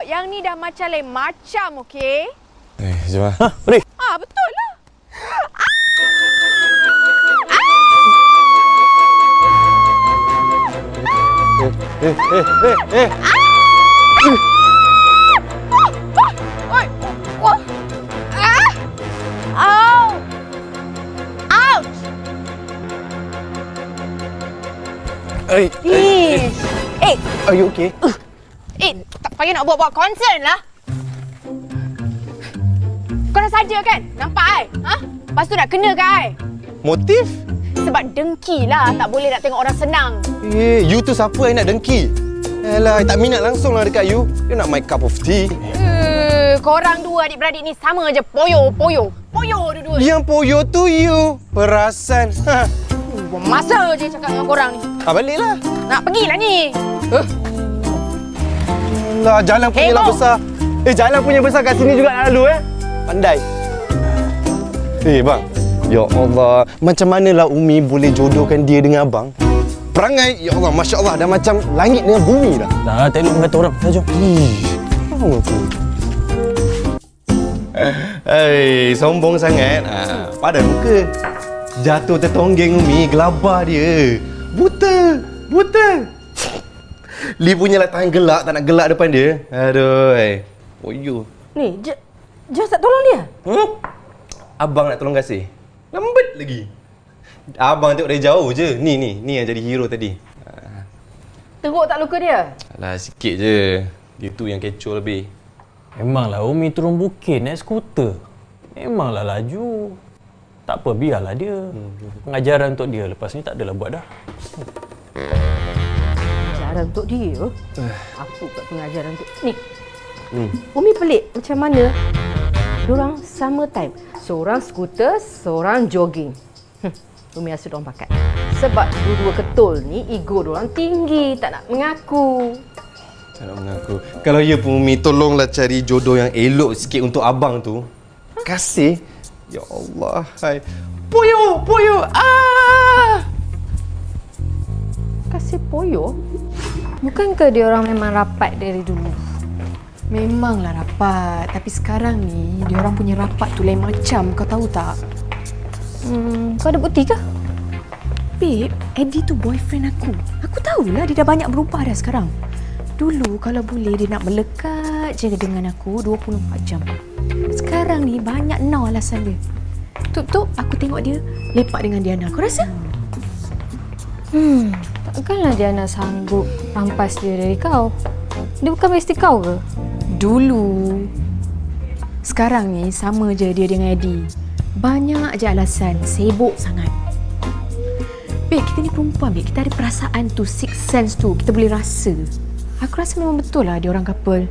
Yang ni dah macam lain macam, okey? Jom lah. Boleh? Betul lah. Are you okay? Tak payah nak buat-buat concern lah. Kau dah saja kan? Nampak ai? Lepas tu nak kena ke ai? Motif? Sebab dengki lah. Tak boleh nak tengok orang senang. You tu siapa yang nak dengki? Alah, I tak minat langsung lah dekat you. You not my cup of tea. Korang dua adik-beradik ni sama je. Poyo dua-dua. Yang poyo tu you. Perasan. Buang masa je cakap dengan korang ni. Baliklah. Nak pergilah ni. Alah, jalan punya lah besar. Jalan punya besar kat sini juga nak lalu Pandai. Bang. Ya Allah, macam manalah Umi boleh jodohkan dia dengan abang? Perangai, ya Allah, Masya Allah, dah macam langit dengan bumi dah. Dah, tengok kata orang. Dah, jom. Faham aku. Sombong sangat. Padan muka. Jatuh tertonggeng Umi, gelabah dia. Buta. Li punya lah tahan gelak, tak nak gelak depan dia. Aduh, poyo. Ni, Jos tak tolong dia? Abang nak tolong kasih. Lambat lagi. Abang tengok dari jauh je. Ni yang jadi hero tadi. Teruk tak luka dia? Alah, sikit je. Dia tu yang kecoh lebih. Memanglah Umi turun bukit naik skuter. Memanglah laju. Tak apa, biarlah dia. Pengajaran untuk dia. Lepas ni tak adalah buat dah. Pengajaran untuk dia? Apa kat pengajaran untuk... Ni, Umi pelik macam mana diorang sama time. Seorang skuter, seorang jogging. Umi rasa diorang pakat. Sebab dua-dua ketul ni ego diorang tinggi, tak nak mengaku. Tak nak mengaku. Kalau ya pun Umi, tolonglah cari jodoh yang elok sikit untuk abang tu. Kasih. Ya Allah. Hai. Poyo. Kasih poyo? Bukankah diorang memang rapat dari dulu? Memanglah rapat, tapi sekarang ni diorang punya rapat tu lain macam, kau tahu tak? Kau ada bukti ke? Babe, Eddie tu boyfriend aku. Aku tahulah dia dah banyak berubah dah sekarang. Dulu kalau boleh dia nak melekat je dengan aku 24 jam. Sekarang ni banyak now alasan dia. Tutup aku tengok dia lepak dengan Diana. Kau rasa? Takkanlah Diana sanggup rampas dia dari kau. Dia bukan besti kau ke? Dulu. Sekarang ni sama je dia dengan Eddie. Banyak je alasan, sibuk sangat. Babe, kita ni perempuan, babe. Kita ada perasaan tu, sixth sense tu. Kita boleh rasa. Aku rasa memang betul lah dia orang couple.